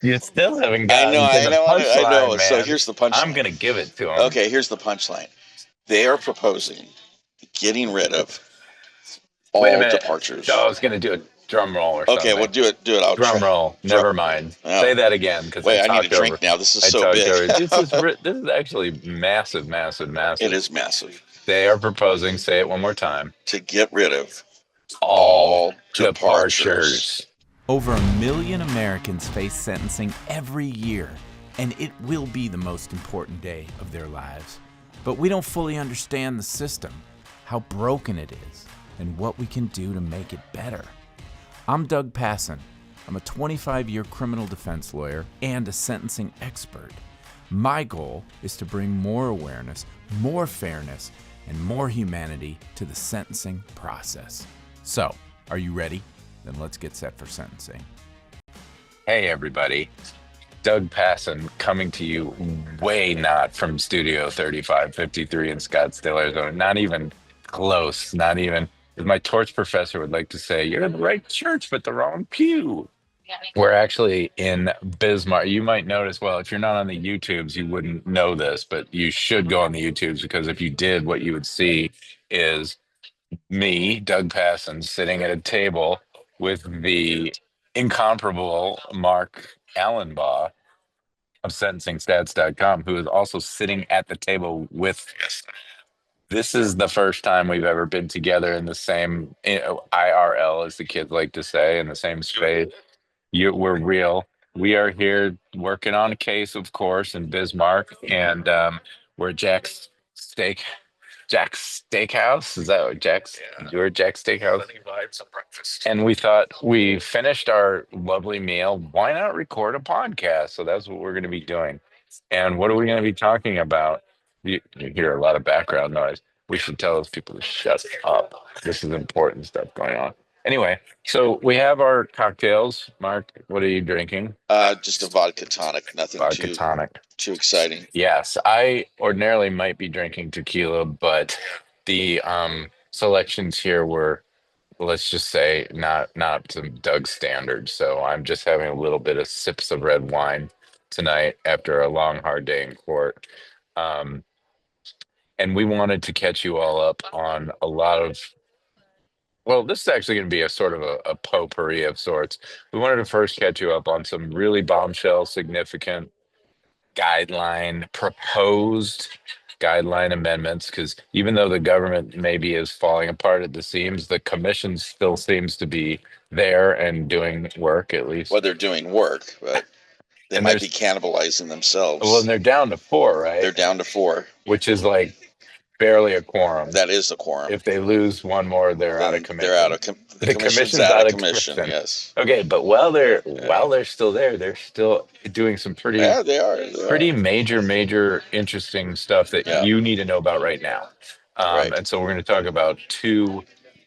You still haven't I know, gotten to I the know, I punchline, know. So man. here's the I'm punchline. gonna give it to him. Okay, here's the punchline. They are proposing getting rid of Wait a all minute. departures. Oh, I was gonna do a drum roll or Okay, well, something. do it. I'll try. Drum roll. Drum. Never mind. Oh, Say that again because I wait, I need a talked drink over. now. This is I so talked big. over. This is actually massive, massive, It massive. is massive. They are proposing. Say it one more time. To get rid of All all departures. departures. Over 1 million Americans face sentencing every year, and it will be the most important day of their lives. But we don't fully understand the system, how broken it is, and what we can do to make it better. I'm Doug Passon. I'm a 25-year criminal defense lawyer and a sentencing expert. My goal is to bring more awareness, more fairness, and more humanity to the sentencing process. So, are you ready? Then let's get set for sentencing. Hey, everybody. Doug Passon coming to you way not from Studio 3553 in Scottsdale, Arizona. Not even close. Not even, as my torch professor would like to say, you're in the right church, but the wrong pew. We're actually in Bismarck. You might notice, well, if you're not on the YouTubes, you wouldn't know this, but you should go on the YouTubes because if you did, what you would see is me, Doug Passon, sitting at a table with the incomparable Mark Allenbaugh of sentencingstats.com, who is also sitting at the table with us. This is the first time we've ever been together in the same IRL, as the kids like to say, in the same space. We're real. We are here working on a case, of course, in Bismarck, and we're Jack's Steak Jack's Steakhouse. Is that what Jack's? You're at Jack's Steakhouse. And we thought we finished our lovely meal. Why not record a podcast? So that's what we're going to be doing. And what are we going to be talking about? You hear a lot of background noise. We should tell those people to shut up. This is important stuff going on. Anyway, so we have our cocktails. Mark, what are you drinking? Just a vodka tonic. Nothing Vodka tonic. too exciting. Yes, I ordinarily might be drinking tequila, but the selections here were, let's just say, not up to Doug's standards. So I'm just having a little bit of sips of red wine tonight after a long, hard day in court. Um, and we wanted to catch you all up on a lot of, well, this is actually going to be a sort of a potpourri of sorts. We wanted to first catch you up on some really bombshell, significant guideline proposed guideline amendments because even though the government maybe is falling apart at the seams, the commission still seems to be there and doing work at Well, least. they're doing work, but they And might be there's cannibalizing well, and themselves. they're down to four, They're right? down to four. Which is like barely a quorum. That is a quorum. If they lose one more, they're out of Then they're out commission. of the The commission's commission's out out of of commission. commission. Yes. Okay, but while they're still there, they're still doing some Yeah, they are. They pretty are. major, interesting stuff that Yeah. you need to know about right now. Right. And so we're going to talk about two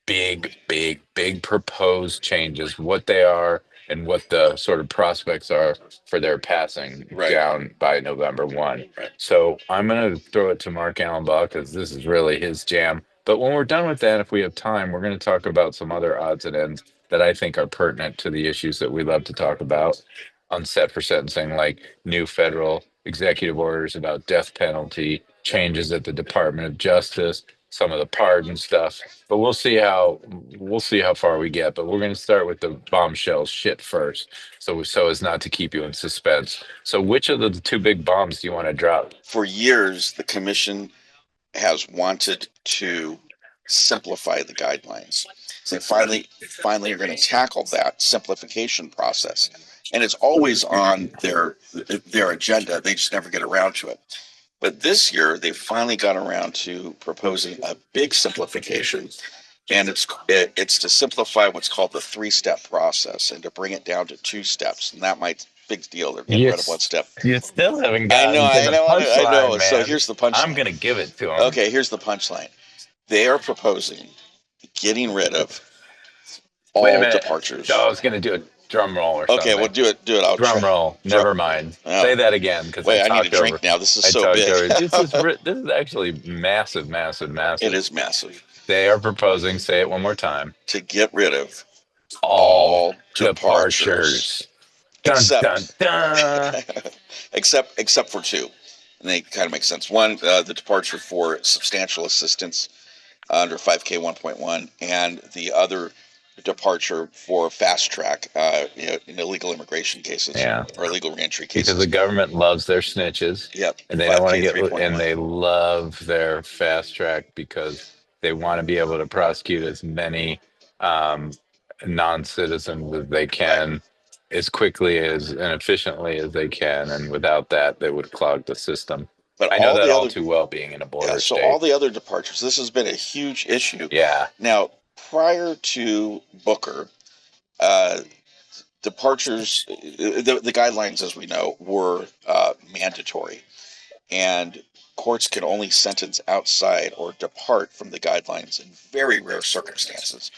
big proposed changes, what they are, and what the sort of prospects are for their passing Right. down by November 1. Right. So I'm going to throw it to Mark Allenbaugh because this is really his jam. But when we're done with that, if we have time, we're going to talk about some other odds and ends that I think are pertinent to the issues that we love to talk about on set for sentencing, like new federal executive orders about death penalty, changes at the Department of Justice, some of the pardon stuff. But we'll see how far we get. But we're going to start with the bombshell shit first, so as not to keep you in suspense. So, which of the two big bombs do you want to drop? For years, the commission has wanted to simplify the guidelines. So they finally are going to tackle that simplification process, and it's always on their agenda. They just never get around to it. But this year, they finally got around to proposing a big simplification, and it's to simplify what's called the three-step process and to bring it down to two steps. And that might big deal. They're getting rid of one step. You still haven't I know, gotten to I the know, I know. punchline, So man. here's the I'm punchline. going to give it to him. Okay, here's the punchline. They are proposing getting rid of Wait a all minute. departures. Oh, I was going to do a drum roll or something. Okay, well, do it. I'll Drum try. roll. Never mind. Oh. Say that again because Wait, I I need a talked over. drink now. This is I so talked big. over. This is actually massive. It is massive. They are proposing. Say it one more time. To get rid of All all departures. departures. Dun dun except dun. except for two, and they kind of make sense. One, the departure for substantial assistance under 5K 1.1, and the other departure for fast track in illegal immigration cases Yeah, or illegal reentry because the cases. government loves their snitches, Yep, and they don't want to 5K get, and 3.1. they love their fast track because they want to be able to prosecute as many um, non-citizens as they Right. can, as quickly as and efficiently as they can, and without that, they would clog the system. But I know all that the all other too well, being in a Yeah, border so all state. the other departures, this has been a huge issue. Yeah, Now, prior to Booker, uh, departures, the guidelines, as we know, were mandatory, and courts could only sentence outside or depart from the guidelines in very rare circumstances.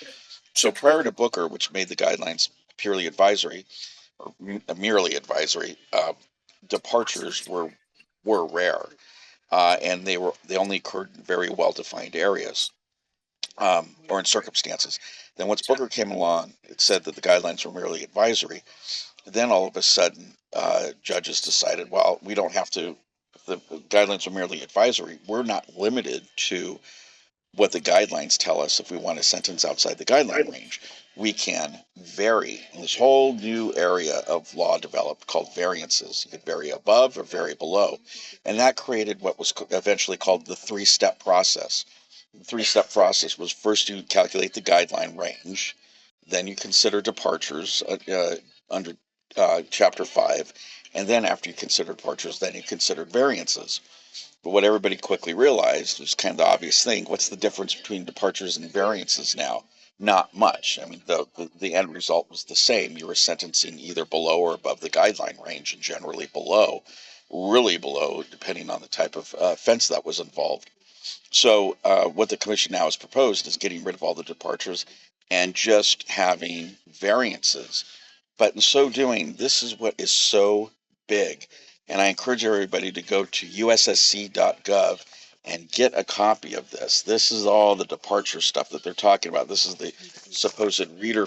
So prior to Booker, which made the guidelines purely advisory or merely advisory, departures were rare, and they only occurred in very well defined areas. Or in circumstances. Then once Booker came along, it said that the guidelines were merely advisory. Then all of a sudden, judges decided, well, we don't have to. If the guidelines are merely advisory, we're not limited to what the guidelines tell us. If we want a sentence outside the guideline range, we can vary. And this whole new area of law developed called variances. You could vary above or vary below. And that created what was eventually called the three-step process. The three-step process was, first you calculate the guideline range, then you consider departures under Chapter 5, and then after you consider departures, then you consider variances. But what everybody quickly realized was kind of the obvious thing. What's the difference between departures and variances now? Not much. I mean, the end result was the same. You were sentencing either below or above the guideline range, and generally below, really below, depending on the type of offense that was involved. So what the commission now has proposed is getting rid of all the departures and just having variances. But in so doing, this is what is so big. And I encourage everybody to go to ussc.gov and get a copy of this. This is all the departure stuff that they're talking about. This is the supposed reader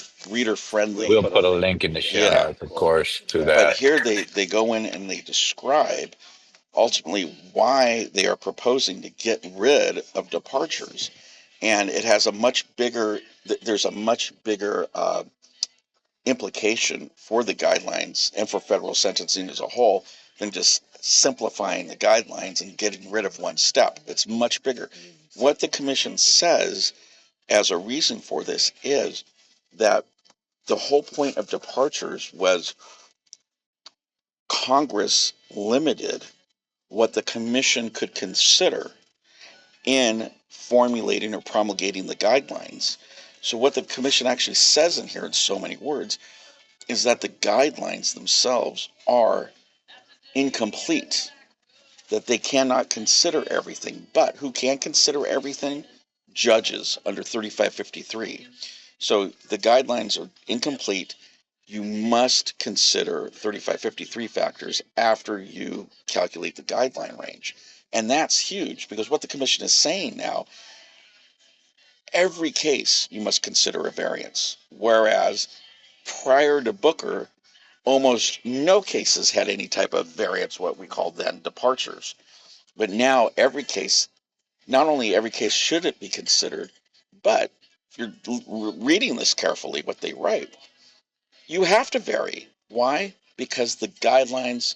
friendly. we'll put a link in the show Yeah. notes, of course, to But that. here they go in and they describe ultimately why they are proposing to get rid of departures. And it has a much bigger, there's a much bigger implication for the guidelines and for federal sentencing as a whole than just simplifying the guidelines and getting rid of one step. It's much bigger. What the commission says as a reason for this is that the whole point of departures was Congress limited what the commission could consider in formulating or promulgating the guidelines. So, what the commission actually says in here in so many words is that the guidelines themselves are incomplete, that they cannot consider everything. But who can consider everything? Judges under 3553. So, the guidelines are incomplete. You must consider 3553 factors after you calculate the guideline range. And that's huge because what the commission is saying now, every case you must consider a variance. Whereas prior to Booker, almost no cases had any type of variance, what we called then departures. But now every case, not only every case should it be considered, but if you're reading this carefully, what they write, you have to vary. Why? Because the guidelines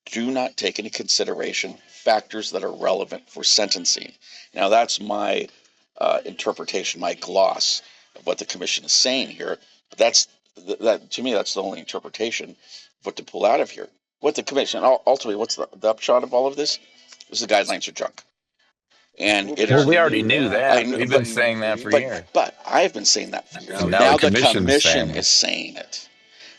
do not take into consideration factors that are relevant for sentencing. Now, that's my interpretation, my gloss of what the commission is saying here. But that to me, that's the only interpretation of what to pull out of here. What the commission ultimately, what's the upshot of all of this? Is the guidelines are junk, and it Well, is. we already knew I that. know, We've been saying that for but years. but I've been saying that for years. And now the Now the commission's commission saying is it. saying it.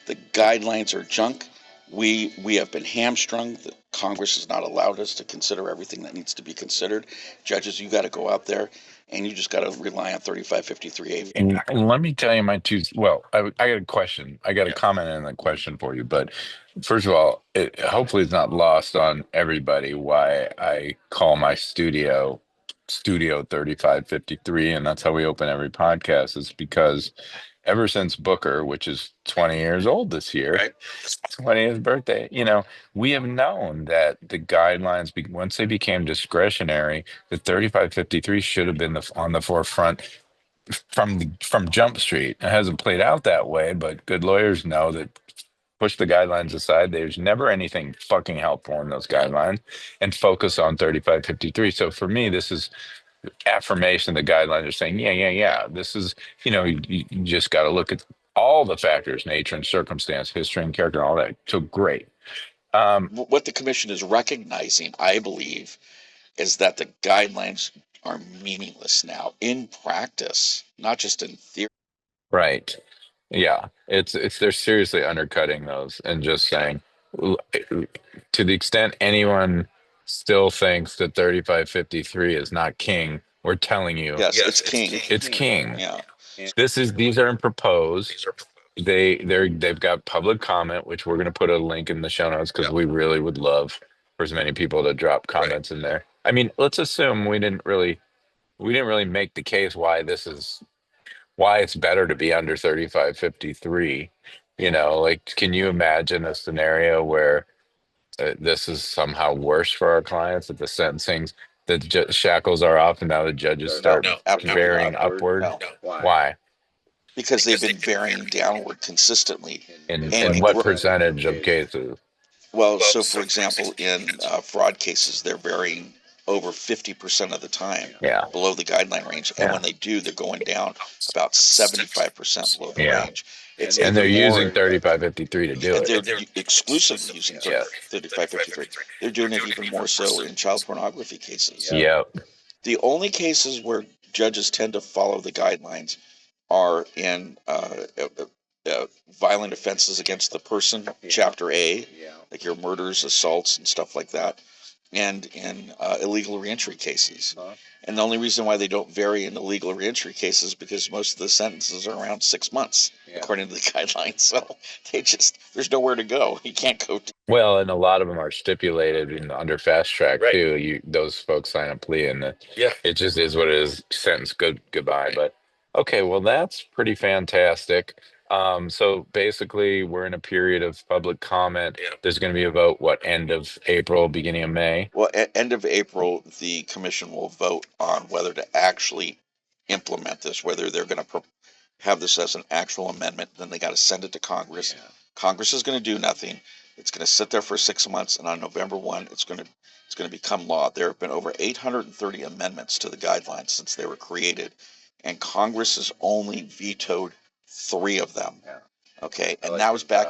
The guidelines are junk. We have been hamstrung. The Congress has not allowed us to consider everything that needs to be considered. Judges, you got to go out there and you just got to rely on 3553A. And let me tell you my two. Well, I got a question. I got a Yeah. comment and a question for you. But first of all, hopefully it's not lost on everybody why I call my Studio 3553, and that's how we open every podcast. Is because ever since Booker, which is 20 years old this year, Right. 20th birthday, we have known that the guidelines, once they became discretionary, the 3553 should have been on the forefront from Jump Street. It hasn't played out that way, but good lawyers know that push the guidelines aside. There's never anything fucking helpful in those guidelines and focus on 3553. So for me, this is affirmation. The guidelines are saying, yeah, yeah, yeah. This is, you just got to look at all the factors, nature and circumstance, history and character, and all that. So great. What the commission is recognizing, I believe, is that the guidelines are meaningless now in practice, not just in theory. Right. Yeah. It's they're seriously undercutting those and just saying, to the extent anyone still thinks that 3553 is not king, we're telling you Yes, it's king. it's king. Yeah. These aren't proposed. They've got public comment, which we're gonna put a link in the show notes because we really would love for as many people to drop comments in there. I mean, let's assume we didn't really make the case why it's better to be under 3553. Like, can you imagine a scenario where this is somehow worse for our clients, that the sentencing, the shackles are off and now the judges start No, absolutely varying not. upward? No, Why? because they've been varying downward consistently. In what percentage of cases? Well, so for example, in fraud cases, they're varying over 50% of the time Yeah. below the guideline range. And when they do, they're going down about 75% below the Yeah. range. It's And they're even more, using 3553 to do and it. they're exclusively using Yeah. 3553. They're doing it even more so in child pornography cases. Yep. The only cases where judges tend to follow the guidelines are in violent offenses against the person, Chapter A, like your murders, assaults, and stuff like that, and in illegal reentry cases. And the only reason why they don't vary in illegal reentry cases is because most of the sentences are around 6 months, according to the guidelines. So there's nowhere to go. You can't go. Well, and a lot of them are stipulated under fast track too. Those folks sign a plea, and it just is what it is. Sentence, goodbye. But okay, well, that's pretty fantastic. So basically, we're in a period of public comment. There's going to be a vote. What, end of April, beginning of May? Well, at end of April, the commission will vote on whether to actually implement this, whether they're going to have this as an actual amendment. Then they got to send it to Congress. Congress is going to do nothing. It's going to sit there for 6 months, and on November 1, it's going to become law. There have been over 830 amendments to the guidelines since they were created, and Congress has only vetoed 3 of them. Okay, and that was back.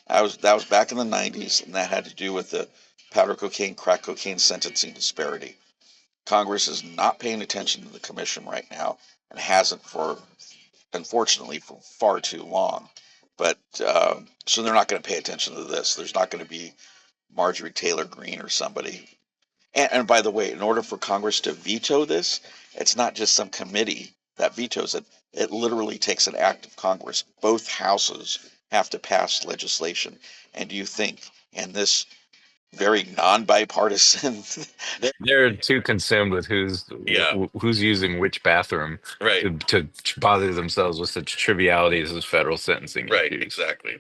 That was back in the 90s, and that had to do with the powder cocaine, crack cocaine sentencing disparity. Congress is not paying attention to the commission right now, and hasn't unfortunately, for far too long. But so they're not going to pay attention to this. There's not going to be Marjorie Taylor Greene or somebody. And by the way, in order for Congress to veto this, it's not just some committee that vetoes it. It literally takes an act of Congress. Both houses have to pass legislation. And do you think in this very non-bipartisan They're too consumed with who's using which bathroom to bother themselves with such trivialities as federal sentencing issues. Exactly.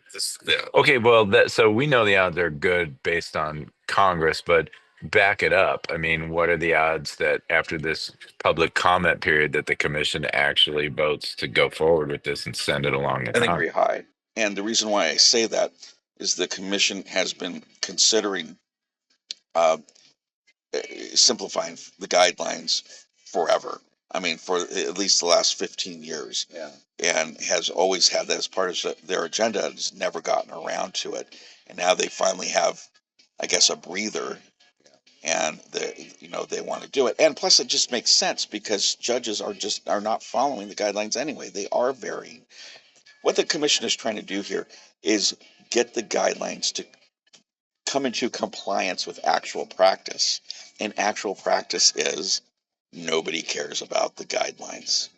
Okay, well, so we know the odds are good based on Congress, but back it up. I mean, what are the odds that after this public comment period that the commission actually votes to go forward with this and send it along to very Congress? high. And the reason why I say that is the commission has been considering uh, simplifying the guidelines forever. I mean, for at least the last 15 years. And has always had that as part of their agenda and has never gotten around to it. And now they finally have, I guess, a breather. And they want to do it. And plus, it just makes sense because judges are not following the guidelines anyway. They are varying. What the commission is trying to do here is get the guidelines to come into compliance with actual practice. And actual practice is nobody cares about the guidelines.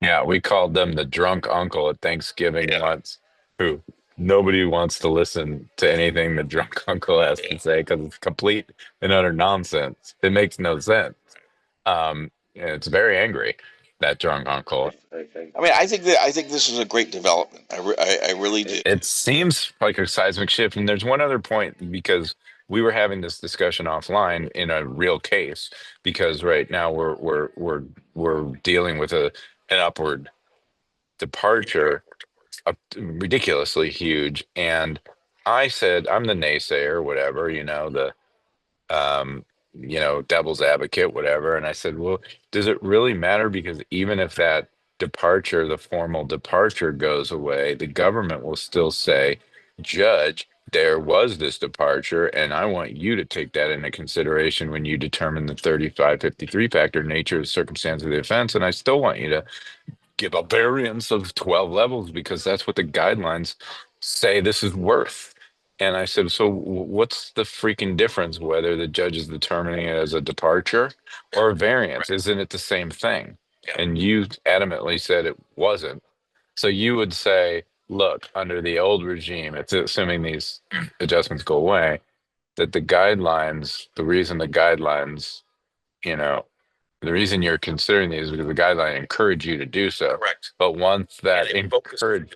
Yeah, we called them the drunk uncle at Thanksgiving once, who nobody wants to listen to anything the drunk uncle has to say because it's complete and utter nonsense. It makes no sense. And it's very angry. that drunk uncle. I mean, I think this is a great development. I really do. It seems like a seismic shift. And there's one other point because we were having this discussion offline in a real case because right now we're dealing with an upward departure, ridiculously huge. And I said, I'm the naysayer, whatever, um, devil's advocate, whatever. And I said, well, does it really matter? Because even if that departure, the formal departure goes away, the government will still say, Judge, there was this departure, and I want you to take that into consideration when you determine the 3553 factor nature of circumstance of the offense. And I still want you to give a variance of 12 levels because that's what the guidelines say this is worth. And I said, so what's the freaking difference whether the judge is determining it as a departure or a variance? Isn't it the same thing? And you adamantly said it wasn't. So you would say, look, under the old regime, it's assuming these adjustments go away, that the reason the guidelines, you know, the reason you're considering these is because the guideline encourage you to do so. Correct. But once that encourage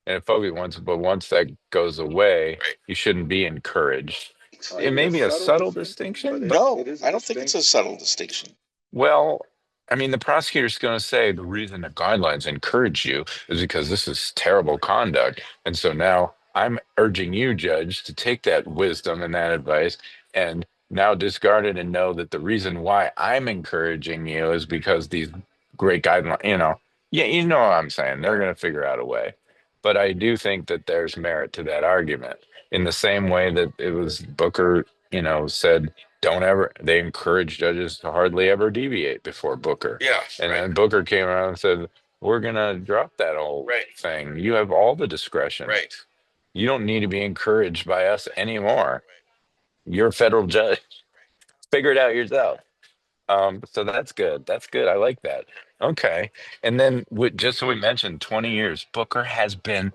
and it focus once that goes away, you shouldn't be encouraged. It may be a subtle distinction, but No, I don't think it's a subtle distinction. well, I mean, the prosecutor's going to say the reason the guidelines encourage you is because this is terrible conduct. And so now I'm urging you, Judge, to take that wisdom and that advice and now discard it and know that the reason why I'm encouraging you is because these great guidelines, yeah, you know what I'm saying. They're going to figure out a way. But I do think that there's merit to that argument in the same way that it was Booker, said don't ever they encourage judges to hardly ever deviate before Booker. Yeah, And right. then Booker came around and said, we're gonna drop that whole thing. You have all the discretion. Right. You don't need to be encouraged by us anymore. You're a federal judge. Figure it out yourself. So that's good. That's good. I like that. Okay. And then just so we mentioned 20 years, Booker has been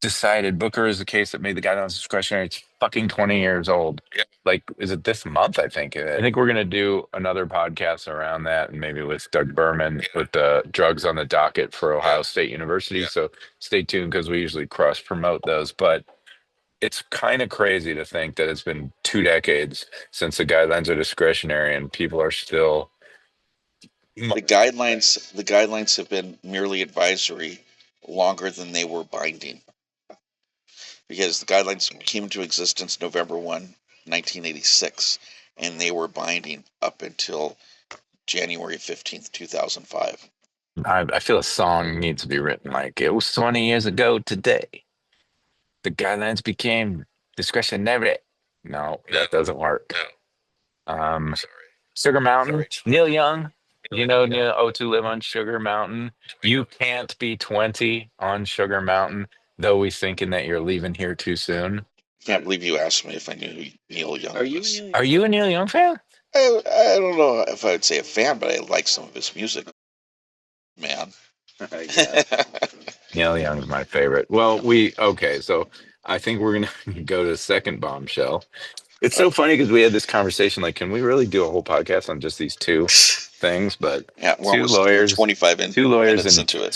decided. Booker is the case that made the guidelines discretionary. It's fucking 20 years old. Yeah. Like, is it this month? I think we're gonna do another podcast around that, and maybe with Doug Berman with the drugs on the docket for Ohio State University. Yeah. So stay tuned because we usually cross promote those. But it's kind of crazy to think that it's been 2 decades since the guidelines are discretionary, and people are still. The guidelines have been merely advisory longer than they were binding. Because the guidelines came into existence November 1, 1986, and they were binding up until January 15th, 2005. I feel a song needs to be written like it was 20 years ago today. The guidelines became discretionary. No, that doesn't work. Sorry. Sugar Mountain, Sorry. Neil Young. Neil O2 live on Sugar Mountain. You can't be 20 on Sugar Mountain, though we thinking that you're leaving here too soon. Can't believe you asked me if I knew who Neil Young was. Are you a Neil Young fan? I don't know if I would say a fan, but I like some of his music. Man. Neil Young's my favorite. Well, so I think we're gonna go to the second bombshell. It's so funny because we had this conversation, like, can we really do a whole podcast on just these two things? But yeah, two lawyers, 25 two lawyers minutes and into it.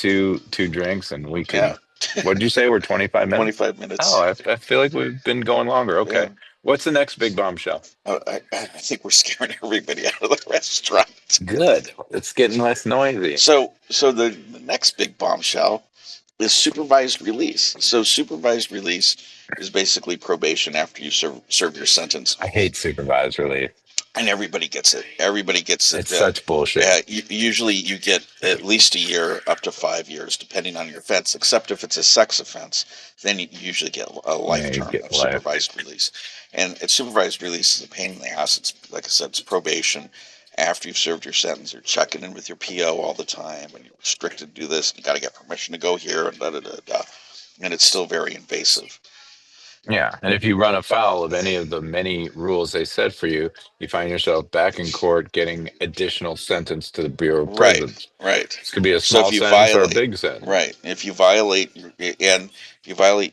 two drinks, and we can. Yeah. What did you say? We're 25 minutes. 25 minutes. Oh, I feel like we've been going longer. Okay. Yeah. What's the next big bombshell? I think we're scaring everybody out of the restaurant. Good. It's getting less noisy. So the next big bombshell is supervised release. So supervised release is basically probation after you serve your sentence. I hate supervised release. And everybody gets it. Everybody gets it. It's such bullshit. Usually you get at least a year, up to 5 years, depending on your offense. Except if it's a sex offense, then you usually get a life term of supervised release. And supervised release is a pain in the ass. It's like I said, it's probation. After you've served your sentence, you're checking in with your PO all the time, and you're restricted to do this. And you got to get permission to go here, and and it's still very invasive. Yeah, and if you run afoul of any of the many rules they set for you, you find yourself back in court getting additional sentence to the Bureau of Prisons. Right. This could be a small sentence or a big sentence. Right. If you violate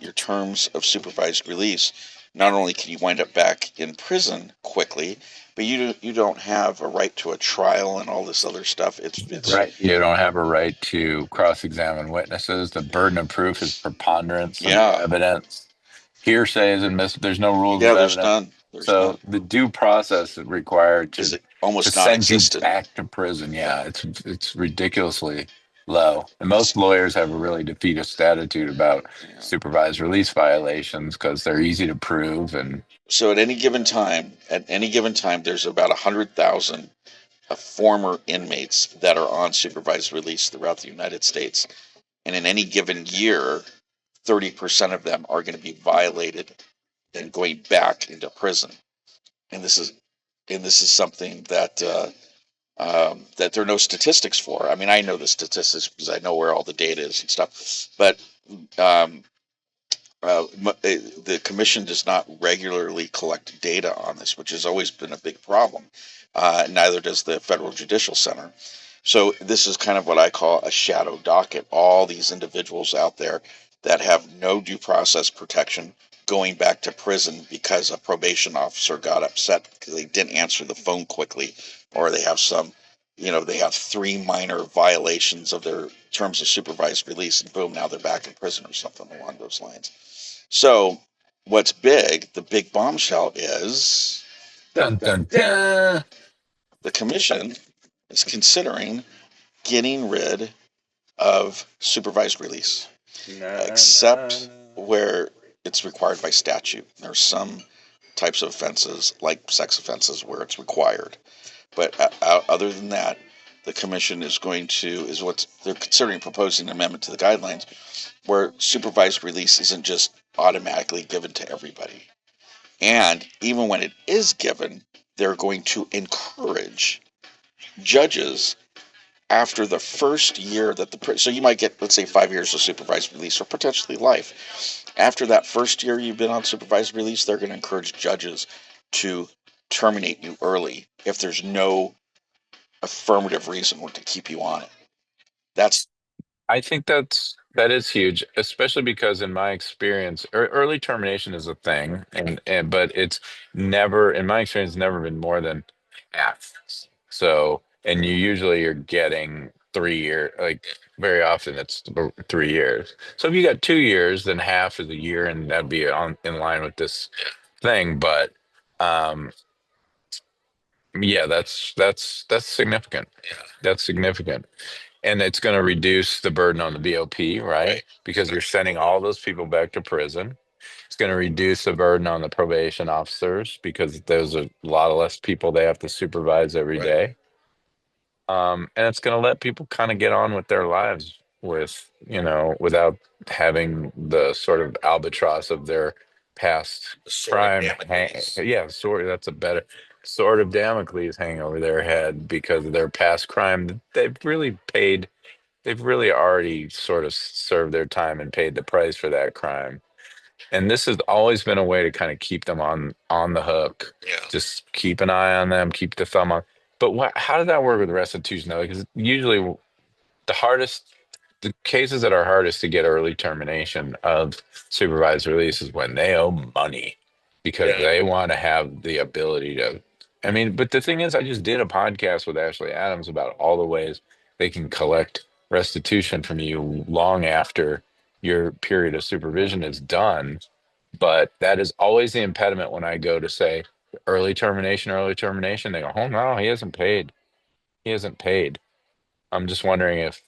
your terms of supervised release, not only can you wind up back in prison quickly, but you don't have a right to a trial and all this other stuff. It's Right. You don't have a right to cross-examine witnesses. The burden of proof is preponderance of the yeah, evidence. Hearsay is admissible. There's no rules yeah. of There's evidence. none. There's So none. the due process is required Is to it almost send you non-existent? back to prison. Yeah. Yeah, it's ridiculously low. And It's, most lawyers have a really defeatist attitude about yeah. supervised release violations because they're easy to prove. And So at any given time, there's about 100,000 former inmates that are on supervised release throughout the United States, and in any given year, 30% of them are going to be violated and going back into prison. And this is something that that there are no statistics for. I mean, I know the statistics because I know where all the data is and stuff, but um, the commission does not regularly collect data on this, which has always been a big problem. Neither does the Federal Judicial Center. So this is kind of what I call a shadow docket. All these individuals out there that have no due process protection going back to prison because a probation officer got upset because they didn't answer the phone quickly, or they have some, they have 3 minor violations of their terms of supervised release, and boom, now they're back in prison or something along those lines. So what's big, the big bombshell is dun dun dun. the commission is considering getting rid of supervised release, except where it's required by statute. There are some types of offenses, like sex offenses, where it's required. But other than that, the commission is what they're considering, proposing an amendment to the guidelines where supervised release isn't just automatically given to everybody. And even when it is given, they're going to encourage judges after the first year that so you might get, let's say, 5 years of supervised release or potentially life. After that first year you've been on supervised release, they're going to encourage judges to terminate you early if there's no affirmative reason to keep you on it. That's I think that is huge, especially because in my experience, early termination is a thing, and but it's never, in my experience, never been more than half. So, and you're getting 3 year, like very often it's 3 years. So if you got 2 years, then half is a year, and that'd be on in line with this thing. But um, yeah, that's significant. That's significant. And it's going to reduce the burden on the BOP, right? Because you're sending all those people back to prison. It's going to reduce the burden on the probation officers because there's a lot of less people they have to supervise every day. And it's going to let people kind of get on with their lives without having the sort of albatross of their past crime. Yeah, that's a better sword of Damocles hang over their head because of their past crime. They've really already sort of served their time and paid the price for that crime. And this has always been a way to kind of keep them on the hook. Yeah. Just keep an eye on them, keep the thumb on. But how does that work with restitution though? Because usually the hardest, the cases that are hardest to get early termination of supervised release is when they owe money because they want to have the ability to. I mean, but the thing is, I just did a podcast with Ashley Adams about all the ways they can collect restitution from you long after your period of supervision is done. But that is always the impediment when I go to say early termination, early termination. They go, oh no, he hasn't paid. He hasn't paid. I'm just wondering if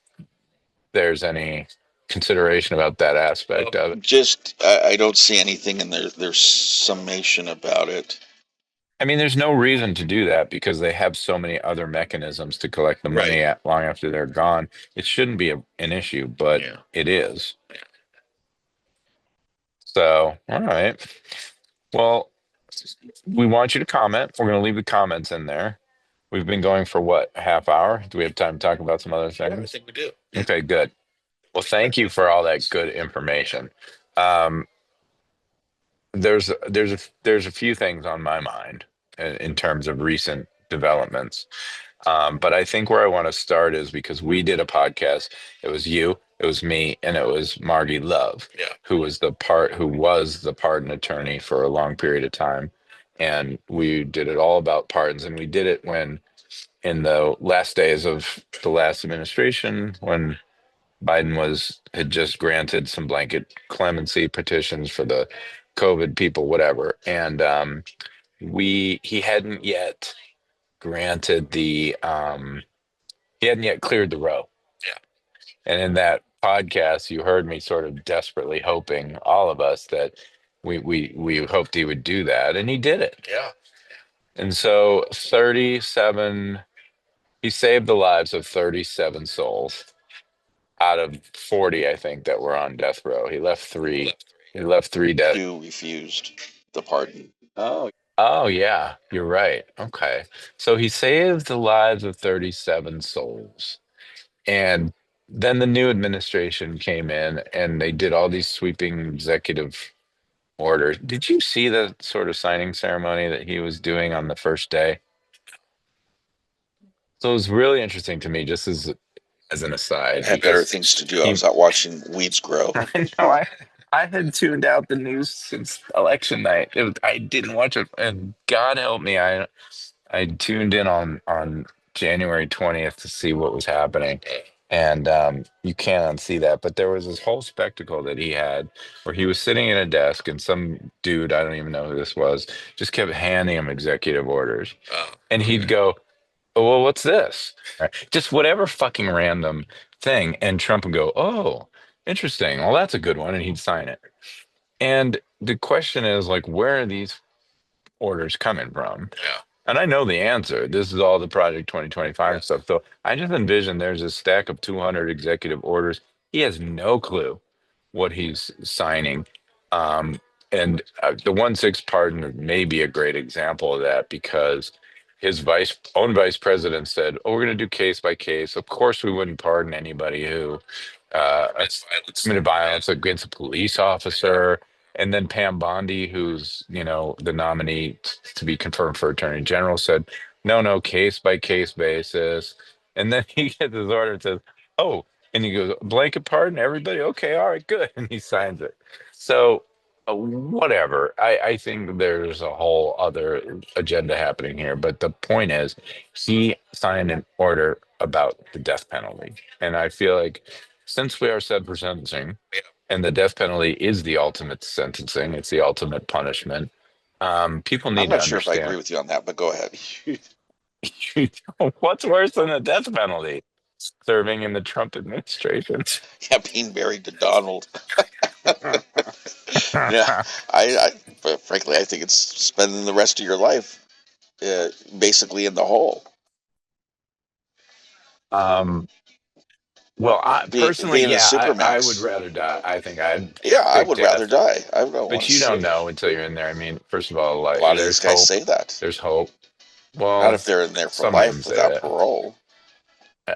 there's any consideration about that aspect of it. just I don't see anything in their summation about it. I mean, there's no reason to do that because they have so many other mechanisms to collect the money long after they're gone. It shouldn't be an issue, but it is. So, all right. Well, we want you to comment. We're going to leave the comments in there. We've been going for what, a half hour? Do we have time to talk about some other things? I think we do. Okay, good. Well, thank you for all that good information. Um, there's a few things on my mind in terms of recent developments. But I think where I want to start is because we did a podcast. It was you, It was me and it was Margie Love, who was the pardon attorney for a long period of time. And we did it all about pardons. And we did it when in the last days of the last administration, when Biden had just granted some blanket clemency petitions for the COVID people, whatever. And he hadn't yet granted he hadn't yet cleared the row. And in that podcast, you heard me sort of desperately hoping, all of us, that we hoped he would do that, and he did it. And so 37, he saved the lives of 37 souls out of 40, I think, that were on death row. He left three. He left three dead. Who refused the pardon? Oh, yeah, you're right. Okay. So he saved the lives of 37 souls. And then the new administration came in and they did all these sweeping executive orders. Did you see the sort of signing ceremony that he was doing on the first day? So it was really interesting to me, just as an aside. I had better because things to do. I he- was out watching weeds grow. I know I had tuned out the news since election night. I didn't watch it, and God help me, I tuned in on January 20th to see what was happening. And you can't unsee that. But there was this whole spectacle that he had where he was sitting at a desk and some dude, I don't even know who this was, just kept handing him executive orders. And he'd go, "Oh, well, what's this?" Right? Just whatever fucking random thing. And Trump would go, "Oh, interesting. Well, that's a good one." And he'd sign it. And the question is, like, where are these orders coming from? And I know the answer. This is all the Project 2025 stuff. So I just envision there's a stack of 200 executive orders. He has no clue what he's signing. And the 1-6 pardon may be a great example of that because his own vice president said, "Oh, we're going to do case by case. Of course, we wouldn't pardon anybody who committed violence against a police officer." And then Pam Bondi, who's, the nominee to be confirmed for attorney general, said, "No, no, case by case basis." And then he gets his order and says, "Oh," and he goes, "Blanket pardon, everybody? Okay, all right, good." And he signs it. So whatever. I think there's a whole other agenda happening here. But the point is, he signed an order about the death penalty. And I feel like since we are set for sentencing, and the death penalty is the ultimate sentencing, it's the ultimate punishment. People need I'm to not sure if I agree understand. with you on that, but go ahead. What's worse than the death penalty? Serving in the Trump administration. Yeah, being married to Donald. Yeah, but frankly, I think it's spending the rest of your life basically in the hole. Well, personally, being a yeah, I supermax. would rather die. I think I'd Yeah, I pick would death. rather die. I don't want But to you don't see. know until you're in there. I mean, first of all, A like, lot of there's these guys hope. say that. There's hope. Not Well, if they're in there for some of them life say without that. parole.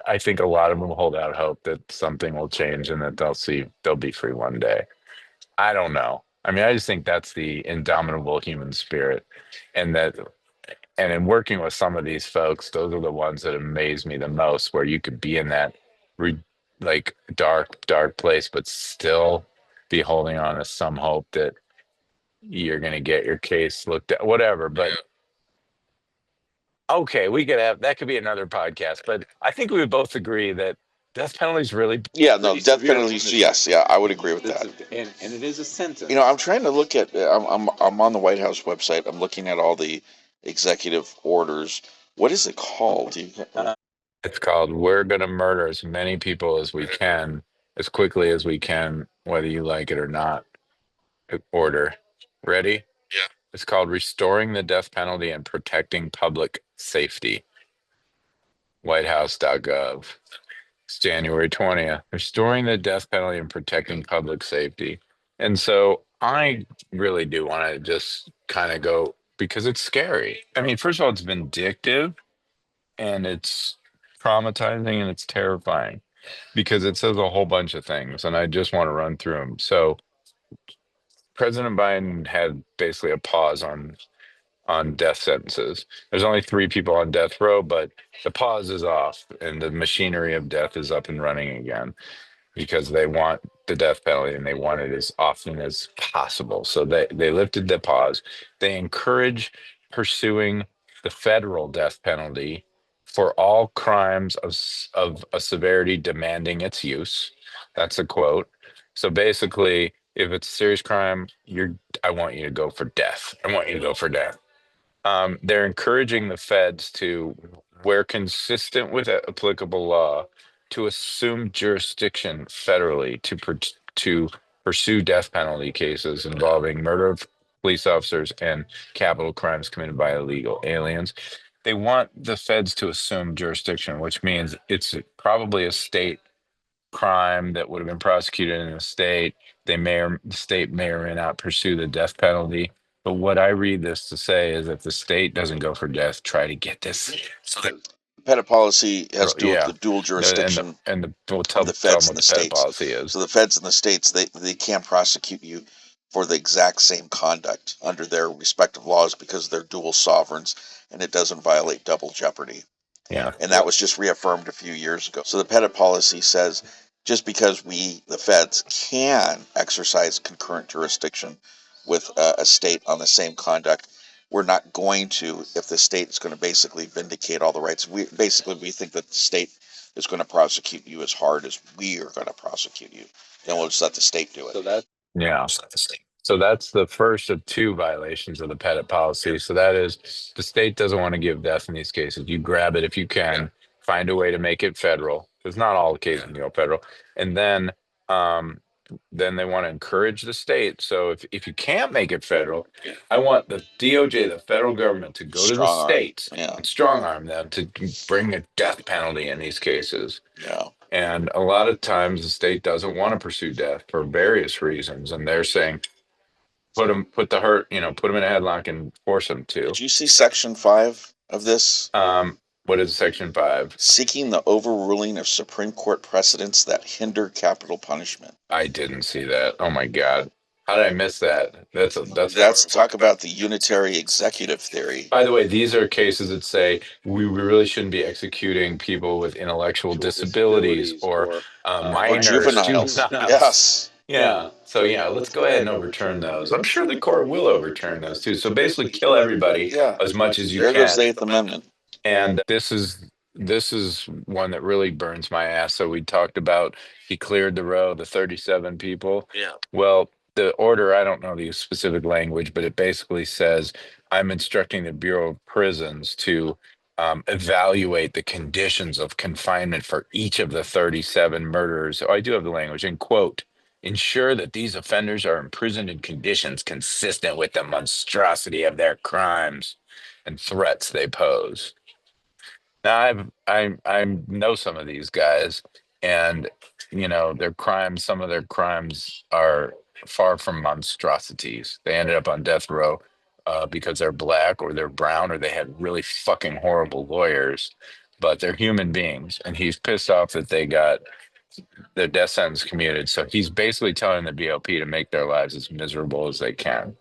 I think a lot of them hold out hope that something will change and that they'll be free one day. I don't know. I mean, I just think that's the indomitable human spirit, and in working with some of these folks, those are the ones that amaze me the most, where you could be in that like dark place, but still be holding on to some hope that you're going to get your case looked at, whatever. But okay, that could be another podcast. But I think we would both agree that death penalty is really, Yeah, no, death penalties. Yes, yeah, I would agree with that. And it is a sentence. I'm trying to look at. I'm on the White House website. I'm looking at all the executive orders. What is it called? it's called "We're going to murder as many people as we can, as quickly as we can, whether you like it or not." Order. Ready? It's called "Restoring the Death Penalty and Protecting Public Safety." Whitehouse.gov. It's January 20th. Restoring the death penalty and protecting public safety. And so I really do want to just kind of go because it's scary. I mean, first of all, it's vindictive and it's traumatizing and it's terrifying because it says a whole bunch of things. And I just want to run through them. So President Biden had basically a pause on death sentences. There's only 3 people on death row, but the pause is off and the machinery of death is up and running again. because they want the death penalty and they want it as often as possible. So they lifted the pause. They encourage pursuing the federal death penalty for all crimes of a severity demanding its use. That's a quote. So basically, if it's a serious crime, I want you to go for death. I want you to go for death. They're encouraging the feds to, where consistent with applicable law, to assume jurisdiction federally to pursue death penalty cases involving murder of police officers and capital crimes committed by illegal aliens. They want the feds to assume jurisdiction, which means it's probably a state crime that would have been prosecuted in the state. The state may or may not pursue the death penalty. But what I read this to say is if the state doesn't go for death, try to get this. So that, Pettit policy has to do with yeah, the dual jurisdiction we'll of the tell them feds what and the the Pet states. policy is. So the feds and the states, they can't prosecute you for the exact same conduct under their respective laws because they're dual sovereigns and it doesn't violate double jeopardy. Yeah. And that was just reaffirmed a few years ago. So the Pettit policy says just because we, the feds, can exercise concurrent jurisdiction with a state on the same conduct, we're not going to if the state is going to basically vindicate all the rights. We think that the state is going to prosecute you as hard as we are going to prosecute you. Then we'll just let the state do it. So that, yeah. So that's the first of two violations of the Pettit policy. So that is the state doesn't want to give death in these cases. You grab it if you can, find a way to make it federal. It's not all the cases can go federal. And then they want to encourage the state. So if you can't make it federal, I want the DOJ, the federal government, to go to the Strong arm. states Yeah. and strong arm them to bring a death penalty in these cases. Yeah. And a lot of times the state doesn't want to pursue death for various reasons. And they're saying, put them in a headlock and force them to. Did you see Section 5 of this? What is Section 5? Seeking the overruling of Supreme Court precedents that hinder capital punishment. I didn't see that. Oh my God. How did I miss that? That's talk about the unitary executive theory. By the way, these are cases that say we really shouldn't be executing people with intellectual disabilities or minor juveniles. juveniles. Yes. Yeah. So yeah, let's go ahead and overturn those. I'm sure the court will overturn those too. So basically, kill everybody as much as you There can. goes the Eighth Amendment. And this is one that really burns my ass. So we talked about he cleared the row, the 37 people. Yeah. Well, the order, I don't know the specific language, but it basically says I'm instructing the Bureau of Prisons to evaluate the conditions of confinement for each of the 37 murderers. So I do have the language in quote, ensure that these offenders are imprisoned in conditions consistent with the monstrosity of their crimes and threats they pose. Now I know some of these guys, and their crimes. Some of their crimes are far from monstrosities. They ended up on death row because they're black or they're brown or they had really fucking horrible lawyers, but they're human beings. And he's pissed off that they got their death sentence commuted. So he's basically telling the BOP to make their lives as miserable as they can.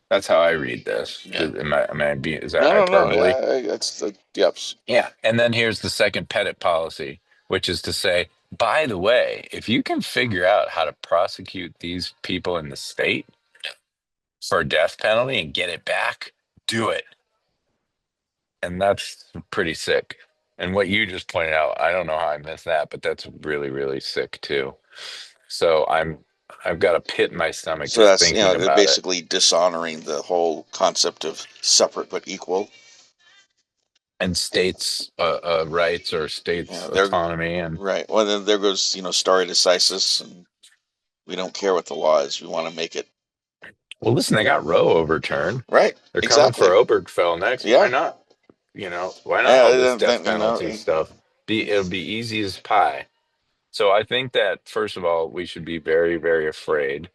That's how I read this. Yeah. Is that hyperbole? Yep. Yeah. And then here's the second Pettit policy, which is to say, by the way, if you can figure out how to prosecute these people in the state for a death penalty and get it back, do it. And that's pretty sick. And what you just pointed out, I don't know how I missed that, but that's really, really sick too. So I've got a pit in my stomach. So that's thinking about basically dishonoring the whole concept of separate but equal. And states' rights or states' autonomy, and right. Well, then there goes stare decisis, and we don't care what the law is. We want to make it. Well, listen, they got Roe overturned. Right. They're coming for Obergefell next. Yeah. Why not? Why not all this death penalty stuff? It'll be easy as pie. So I think that first of all, we should be very, very afraid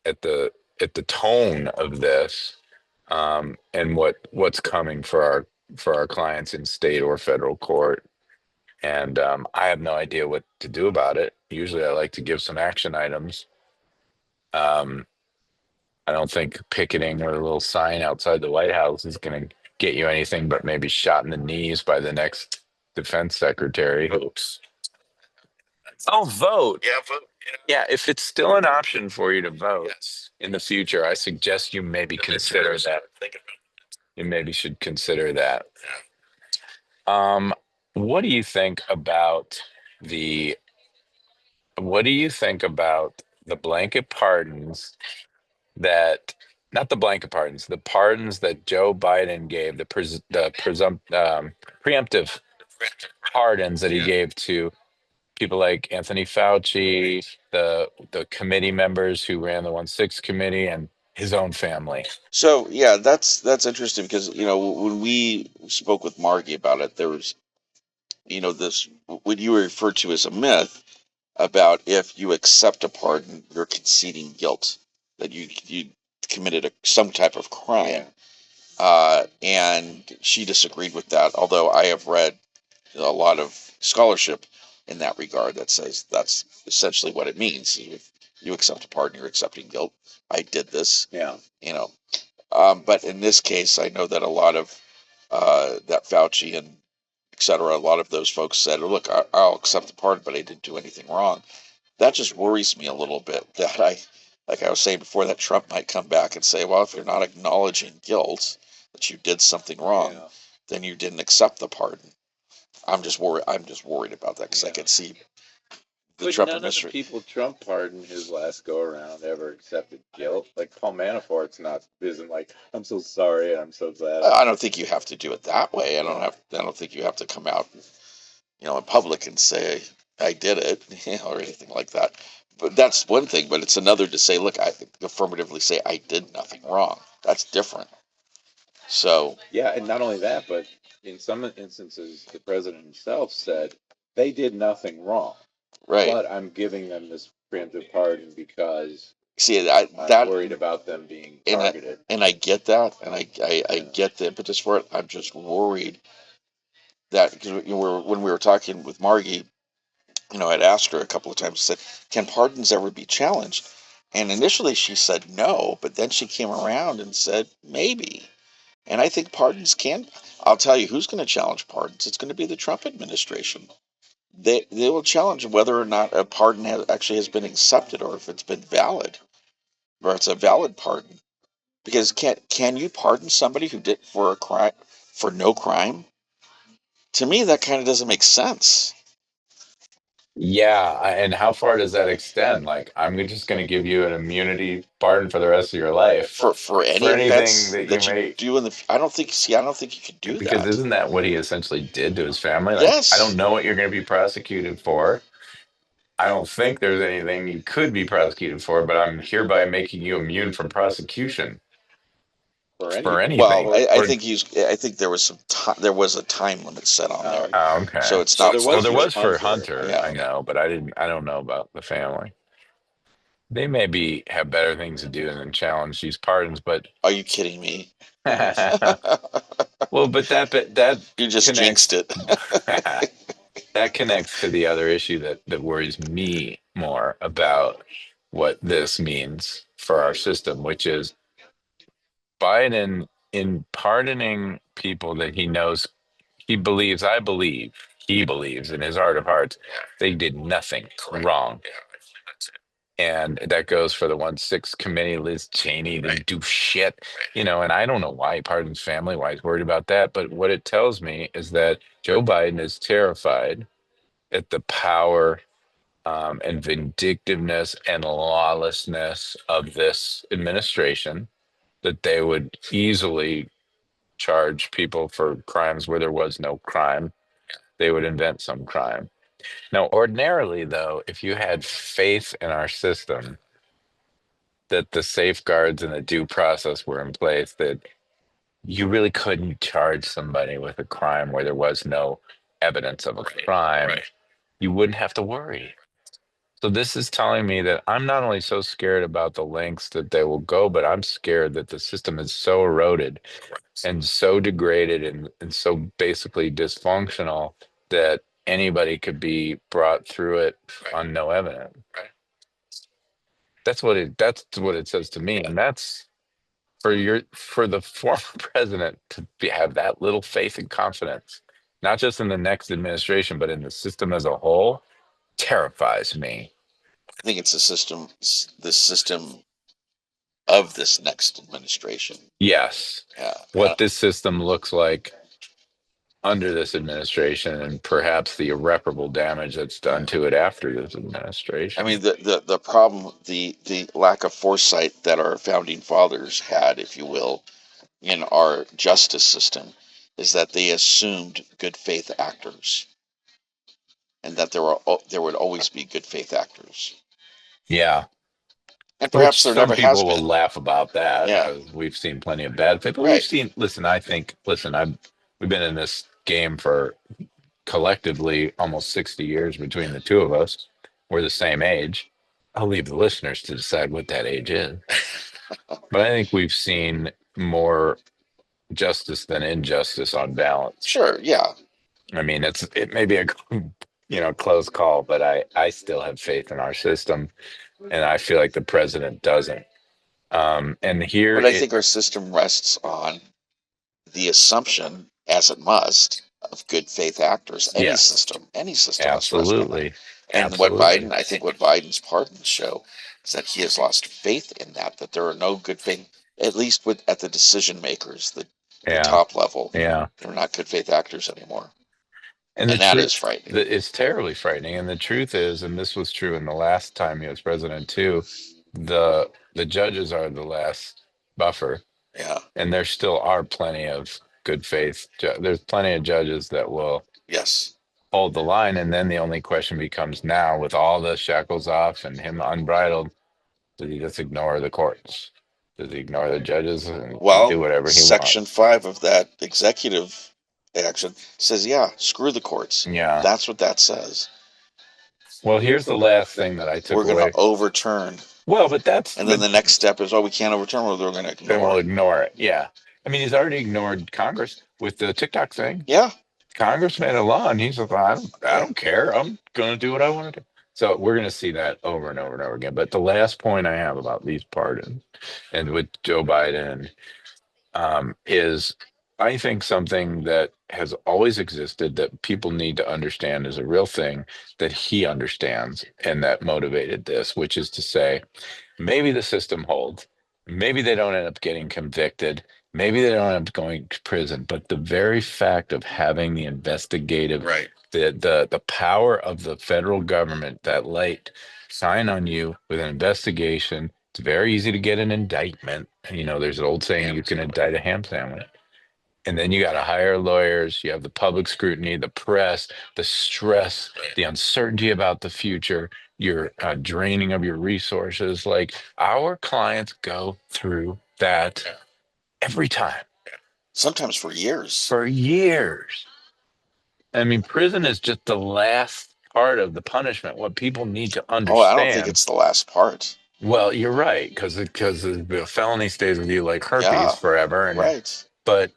at the tone of this, and what's coming for our clients in state or federal court. And I have no idea what to do about it. Usually I like to give some action items. I don't think picketing or a little sign outside the White House is going to get you anything but maybe shot in the knees by the next defense secretary. Oops. Oh, vote. Yeah, vote. Yeah, if it's still an option for you to vote in the future, I suggest you maybe consider that. You maybe should consider that. Um, what do you think about the what do you think about the blanket pardons that not the blanket pardons, the pardons that Joe Biden gave, preemptive pardons that he gave to people like Anthony Fauci, the committee members who ran the 1/6 committee, and his own family. So yeah, that's interesting because when we spoke with Margie about it, there was this what you referred to as a myth about if you accept a pardon, you're conceding guilt that you committed some type of crime. And she disagreed with that. Although I have read a lot of scholarship in that regard that says that's essentially what it means. If you accept a pardon, you're accepting guilt. I did this. Yeah. You know, but in this case, I know that a lot of that Fauci and et cetera, a lot of those folks said, oh, look, I'll accept the pardon, but I didn't do anything wrong. That just worries me a little bit that like I was saying before, that Trump might come back and say, well, if you're not acknowledging guilt, that you did something wrong, then you didn't accept the pardon. I'm just worried about that because I can see the But Trump none of the administration. people Trump pardoned his last go around ever accepted guilt. Like Paul Manafort's not isn't like, I'm so sorry, I'm so glad. I don't think you have to do it that way. I don't think you have to come out, in public and say I did it, or anything like that. But that's one thing. But it's another to say, look, I affirmatively say I did nothing wrong. That's different. So Yeah, and not only that, but in some instances, the president himself said they did nothing wrong, right. but I'm giving them this preemptive pardon because See, I'm worried about them being targeted. And I get that, and I get the impetus for it. I'm just worried that because when we were talking with Margie, I'd asked her a couple of times, said, "Can pardons ever be challenged?" And initially she said no, but then she came around and said maybe. And I think pardons can. I'll tell you who's going to challenge pardons. It's going to be the Trump administration. They will challenge whether or not a pardon actually has been accepted or if it's been valid, or it's a valid pardon. Because can you pardon somebody who did for a crime for no crime? To me, that kind of doesn't make sense. Yeah, and how far does that extend? Like, I'm just going to give you an immunity pardon for the rest of your life For any for anything offense that that you you may. do in the. I don't think. See, I don't think you could do Because that. isn't that what he essentially did to his family? Like, I Yes. don't know what you're going to be prosecuted for. I don't think there's anything you could be prosecuted for, but I'm hereby making you immune from prosecution For for anything. anything. Well, I Or, think I think there was there was a time limit set on there, oh, okay. so it's So not. there Well, was there for was for Hunter. Hunter, Yeah. I know, but I don't know about the family. They maybe have better things to do than challenge these pardons, but Are you kidding me? well, but that You just jinxed connects it. that connects to the other issue that worries me more about what this means for our system, which is Biden in pardoning people that he knows I believe he believes in his heart of hearts they did nothing wrong. And that goes for the 1/6 committee. Liz Cheney didn't do shit, and I don't know why he pardons family, why he's worried about that. But what it tells me is that Joe Biden is terrified at the power and vindictiveness and lawlessness of this administration, that they would easily charge people for crimes where there was no crime. They would invent some crime. Now, ordinarily, though, if you had faith in our system, that the safeguards and the due process were in place, that you really couldn't charge somebody with a crime where there was no evidence of a crime, you wouldn't have to worry. So this is telling me that I'm not only so scared about the lengths that they will go, but I'm scared that the system is so eroded and so degraded and so basically dysfunctional that anybody could be brought through it on no evidence. That's what it says to me. And that's for the former president to have that little faith and confidence, not just in the next administration, but in the system as a whole. terrifies me. I think it's the system of this next administration. Yes. Yeah. What this system looks like under this administration, and perhaps the irreparable damage that's done to it after this administration. I mean, the problem, the lack of foresight that our founding fathers had, if you will, in our justice system, is that they assumed good faith actors, and that there would always be good faith actors, Yeah. and Which perhaps there some never has people will been. laugh about that Yeah, because we've seen plenty of bad faith, but we've right. seen, listen, we've been in this game for collectively almost 60 years between the two of us. We're the same age. I'll leave the listeners to decide what that age is. But I think we've seen more justice than injustice on balance. Sure, yeah. I mean, it may be a close call, but I still have faith in our system, and I feel like the president doesn't. And here But I think our system rests on the assumption, as it must, of good faith actors. yes, Any system must rest on that. absolutely, And absolutely, I think what Biden's pardons show is that he has lost faith in that there are no good faith, at least at the decision makers, the yeah, top level. yeah. They're not good faith actors anymore. And the And that truth, is frightening. it's terribly frightening. And the truth is, and this was true in the last time he was president too, the judges are the last buffer, Yeah. and there still are plenty of good faith. There's plenty of judges that will Yes. hold the line, and then the only question becomes now, with all the shackles off and him unbridled, does he just ignore the courts? Does he ignore the judges and do Well, whatever he Section wants? 5 of that executive action says, yeah, screw the courts. Yeah. That's what that says. Well, here's the last thing that I took We're going away. to overturn. Well, but that's And then the next step is, we can't overturn it. We're going to then we'll ignore it. ignore it. Yeah. I mean, he's already ignored Congress with the TikTok thing. Yeah. Congress made a law, and he's like, I don't care. I'm going to do what I want to do. So we're going to see that over and over and over again. But the last point I have about these pardons and with Joe Biden is, I think, something that has always existed that people need to understand is a real thing that he understands and that motivated this, which is to say, maybe the system holds. Maybe they don't end up getting convicted. Maybe they don't end up going to prison. But the very fact of having the investigative, Right. the power of the federal government that late sign on you with an investigation. It's very easy to get an indictment. There's an old saying, you can indict a ham sandwich. And then you got to hire lawyers. You have the public scrutiny, the press, the stress, the uncertainty about the future, your draining of your resources. Like, our clients go through that every time Sometimes for years. for years. I mean, prison is just the last part of the punishment. What people need to understand. Oh, I don't think it's the last part. Well, you're right, because the felony stays with you like herpes Yeah, forever. And right. But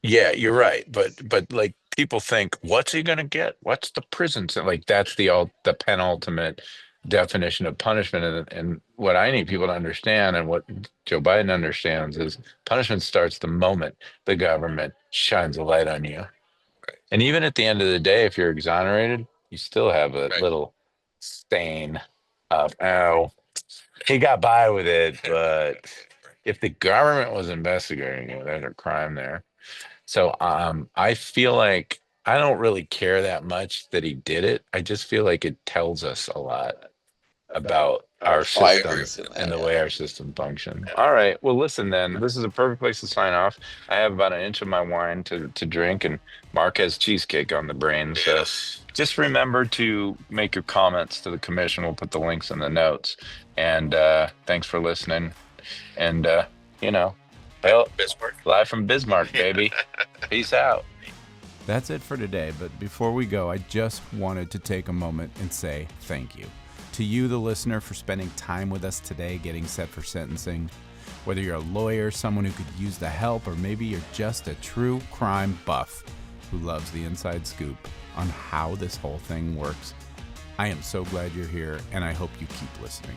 yeah, you're right. But like, people think, what's he gonna get? What's the prison sentence? Like, that's the penultimate definition of punishment. And what I need people to understand, and what Joe Biden understands, is punishment starts the moment the government shines a light on you. And even at the end of the day, if you're exonerated, you still have a little stain of, oh, he got by with it. But if the government was investigating you, there's a crime there. So I feel like I don't really care that much that he did it. I just feel like it tells us a lot about our I agree system with you on and that, the yeah. way our system functions. All right. Well, listen, then, this is a perfect place to sign off. I have about an inch of my wine to drink, and Mark has cheesecake on the brain. So just remember to make your comments to the commission. We'll put the links in the notes. And thanks for listening. And, Bismarck. live from Bismarck, baby. Peace out. That's it for today, but before we go, I just wanted to take a moment and say thank you to you, the listener, for spending time with us today getting set for sentencing. Whether you're a lawyer, someone who could use the help, or maybe you're just a true crime buff who loves the inside scoop on how this whole thing works, I am so glad you're here, and I hope you keep listening.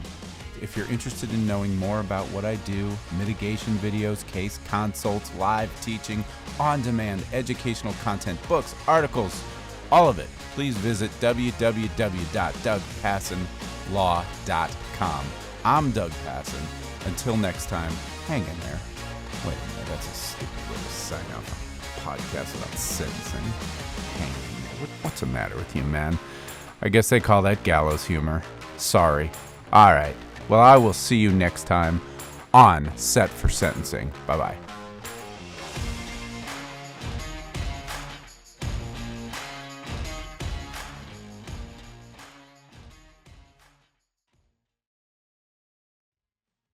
If you're interested in knowing more about what I do, mitigation videos, case consults, live teaching, on-demand educational content, books, articles, all of it, please visit www.dougpassonlaw.com. I'm Doug Passon. Until next time, hang in there. Wait a minute, that's a stupid way to sign off a podcast about sentencing. Hang in there. What's the matter with you, man? I guess they call that gallows humor. Sorry. All right. Well, I will see you next time on Set for Sentencing. Bye-bye.